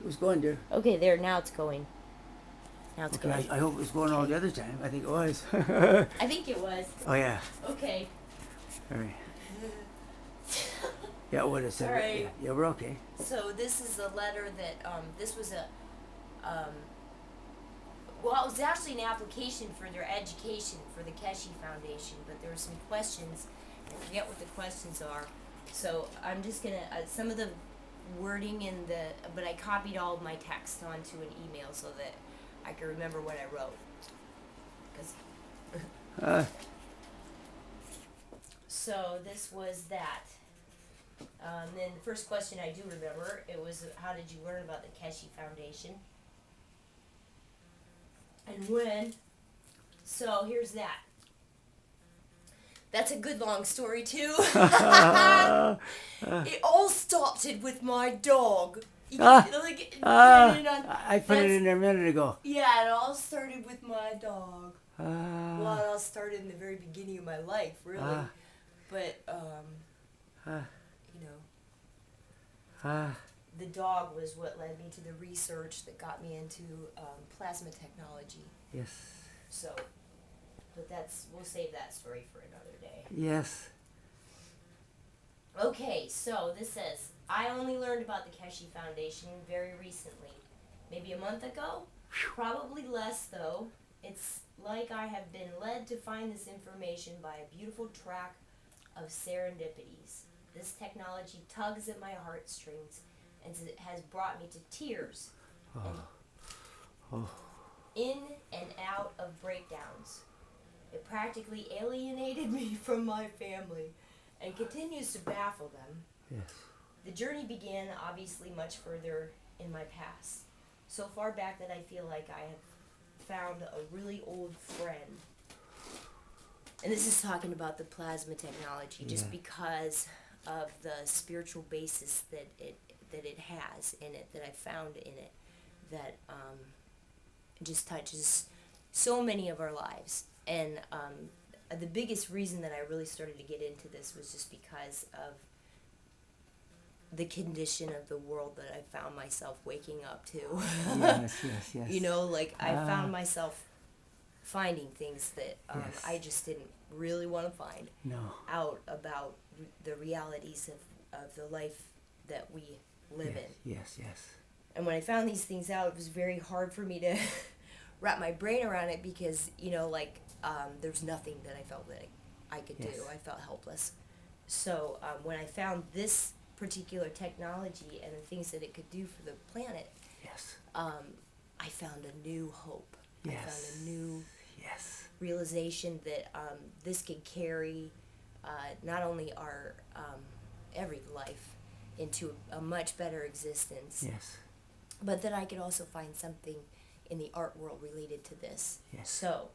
was going there. Okay, there. Now it's going. Now it's Okay, going. I hope it was going all the other time. I think it was. I think it was. Oh, yeah. Okay. All right. Yeah, what it said. All right. Yeah, we're okay. So this is a letter that this was a well, it was actually an application for their education for the Keshe Foundation, but there were some questions. I forget what the questions are. So I'm just gonna some of the wording in the, but I copied all of my text onto an email so that I can remember what I wrote. 'Cause so this was that. Then the first question I do remember, it was, how did you learn about the Keshe Foundation? And when? So here's that. That's a good long story too. It all started with my dog. I put it in there a minute ago. Yeah, it all started with my dog. Well, it all started in the very beginning of my life, really. But you know, the dog was what led me to the research that got me into plasma technology. Yes. So, but we'll save that story for another day. Yes. Okay, so this says, I only learned about the Keshe Foundation very recently. Maybe a month ago? Probably less, though. It's like I have been led to find this information by a beautiful track of serendipities. This technology tugs at my heartstrings and it has brought me to tears. In and out of breakdowns. It practically alienated me from my family and continues to baffle them. Yes. The journey began obviously much further in my past. So far back that I feel like I have found a really old friend. And this is talking about the plasma technology, just because of the spiritual basis that it has in it, that I found in it, that just touches so many of our lives. And the biggest reason that I really started to get into this was just because of the condition of the world that I found myself waking up to. Yes. You know, like I found myself finding things that I just didn't really want to find out about the realities of the life that we live in. Yes. And when I found these things out, it was very hard for me to wrap my brain around it because, you know, like there's nothing that I felt that I could do. I felt helpless. So when I found this particular technology and the things that it could do for the planet, I found a new hope. I found a new realization that this could carry not only our every life into a much better existence, but that I could also find something in the art world related to this. So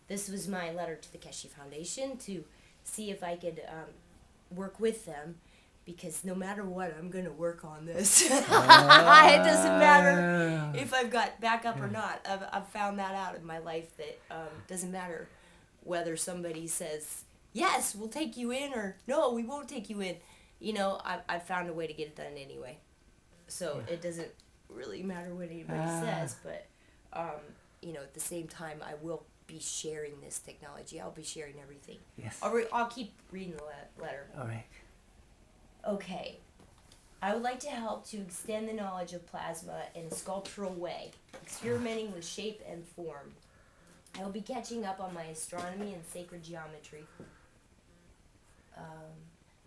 this was my letter to the Keshe Foundation to see if I could work with them, because no matter what, I'm going to work on this. It doesn't matter if I've got backup or not. I've found that out in my life, that doesn't matter whether somebody says, yes, we'll take you in, or no, we won't take you in. You know, I've found a way to get it done anyway. So it doesn't really matter what anybody says, but, you know, at the same time, I will be sharing this technology. I'll be sharing everything. Yes. I'll keep reading the letter. All right. Okay. I would like to help to extend the knowledge of plasma in a sculptural way, experimenting with shape and form. I will be catching up on my astronomy and sacred geometry.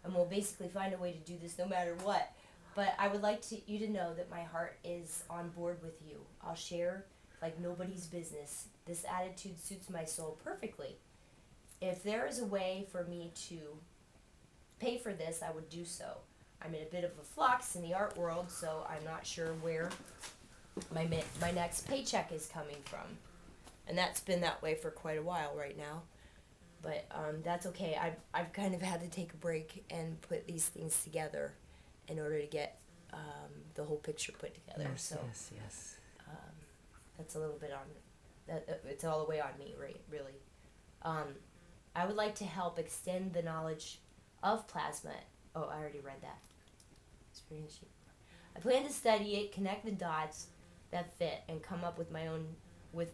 And we'll basically find a way to do this no matter what. But I would like you to know that my heart is on board with you. I'll share like nobody's business. This attitude suits my soul perfectly. If there is a way for me to pay for this, I would do so. I'm in a bit of a flux in the art world, so I'm not sure where my next paycheck is coming from. And that's been that way for quite a while right now. But that's okay. I've kind of had to take a break and put these things together in order to get the whole picture put together. Yes. That's a little bit on, it's all the way on me, right? Really. I would like to help extend the knowledge of plasma. Oh, I already read that. I plan to study it, connect the dots that fit, and come up with my own,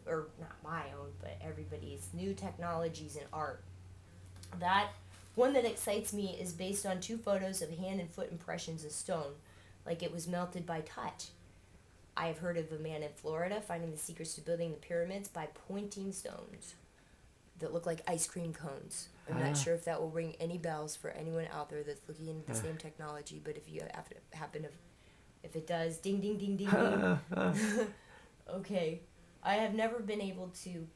or not my own, but everybody's new technologies in art. That one that excites me is based on 2 photos of hand and foot impressions of stone, like it was melted by touch. I have heard of a man in Florida finding the secrets to building the pyramids by pointing stones that look like ice cream cones. I'm not sure if that will ring any bells for anyone out there that's looking into the same technology, but if you happen to, if it does, ding, ding, ding, ding, ding. Okay. I've never been able to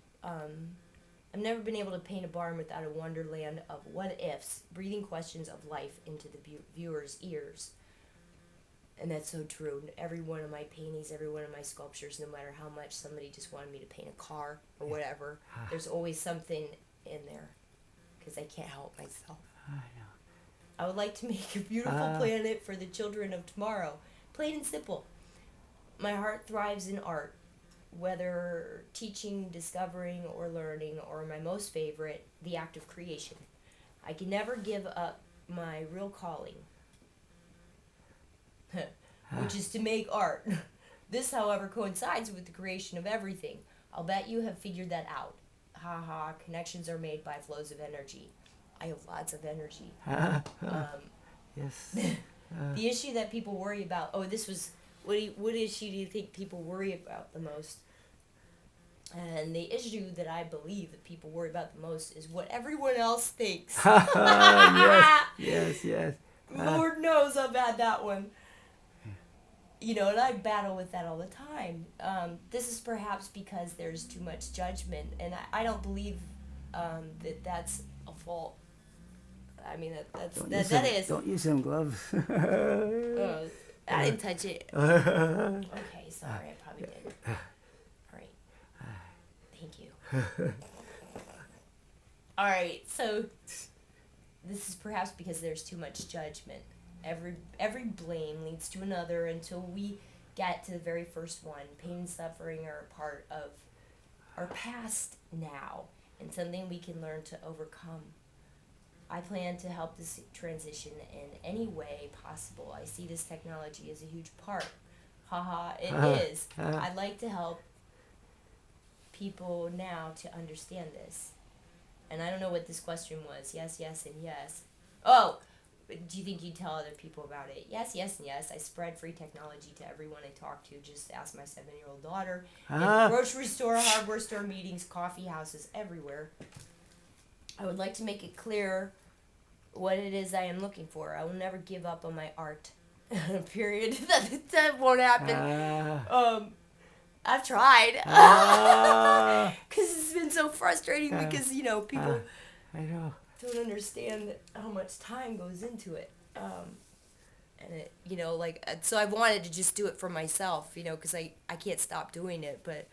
paint a barn without a wonderland of what ifs, breathing questions of life into the viewer's ears. And that's so true. Every one of my paintings, every one of my sculptures, no matter how much somebody just wanted me to paint a car or whatever, there's always something in there because I can't help myself. I know. I would like to make a beautiful planet for the children of tomorrow. Plain and simple. My heart thrives in art, whether teaching, discovering, or learning, or my most favorite, the act of creation. I can never give up my real calling, which is to make art. This, however, coincides with the creation of everything. I'll bet you have figured that out. Ha, connections are made by flows of energy. I have lots of energy. Yes. The issue that people worry about, what issue do you think people worry about the most? And the issue that I believe that people worry about the most is what everyone else thinks. Yes. Lord knows I've had that one. And I battle with that all the time. This is perhaps because there's too much judgment, and I don't believe that that's a fault. I mean, that is. Don't use them gloves. I didn't touch it. Okay, sorry, I probably did. All right. Thank you. All right, so this is perhaps because there's too much judgment. Every blame leads to another until we get to the very first one. Pain and suffering are a part of our past now and something we can learn to overcome. I plan to help this transition in any way possible. I see this technology as a huge part. It is. I'd like to help people now to understand this. And I don't know what this question was. Yes, and yes. Oh! Do you think you'd tell other people about it? Yes, and yes. I spread free technology to everyone I talk to. Just ask my 7-year-old daughter. In grocery store, hardware store meetings, coffee houses, everywhere. I would like to make it clear what it is I am looking for. I will never give up on my art. Period. That won't happen. I've tried. Because it's been so frustrating because, people... I know. Don't understand how much time goes into it, and it, so I wanted to just do it for myself, because I can't stop doing it, but,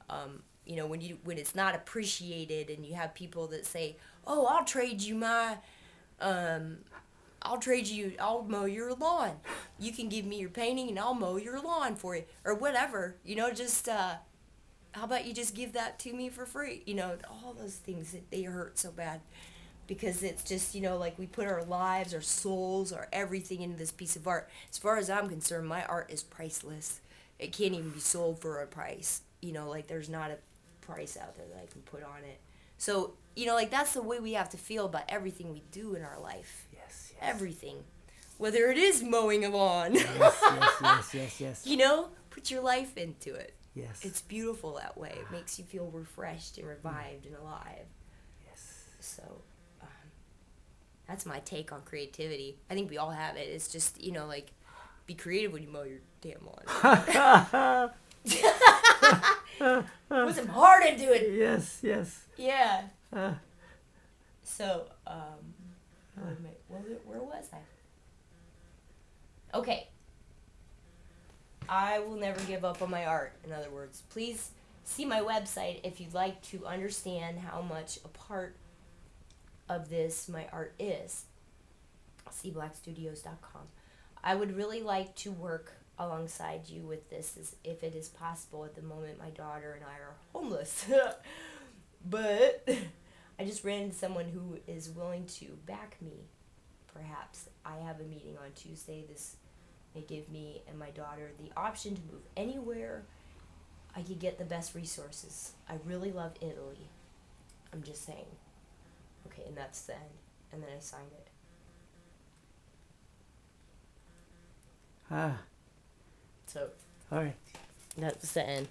when it's not appreciated and you have people that say, oh, I'll trade you I'll mow your lawn, you can give me your painting and I'll mow your lawn for you, or whatever, just, how about you just give that to me for free, all those things, they hurt so bad. Because it's just, we put our lives, our souls, our everything into this piece of art. As far as I'm concerned, my art is priceless. It can't even be sold for a price. There's not a price out there that I can put on it. So, that's the way we have to feel about everything we do in our life. Yes. Everything. Whether it is mowing a lawn. Yes. Put your life into it. Yes. It's beautiful that way. It makes you feel refreshed and revived and alive. Yes. So... that's my take on creativity. I think we all have it. It's just, be creative when you mow your damn lawn. Put some heart into it. Yes. Yeah. So, where was I? Okay. I will never give up on my art, in other words. Please see my website if you'd like to understand how much a part of this my art is. cblackstudios.com. I would really like to work alongside you with this if it is possible. At the moment my daughter and I are homeless. But I just ran into someone who is willing to back me. Perhaps I have a meeting on Tuesday this It gave me and my daughter the option to move anywhere I could get the best resources. I really love Italy. I'm just saying. Okay, and that's the end. And then I signed it. Ah, So, all right. that's the end.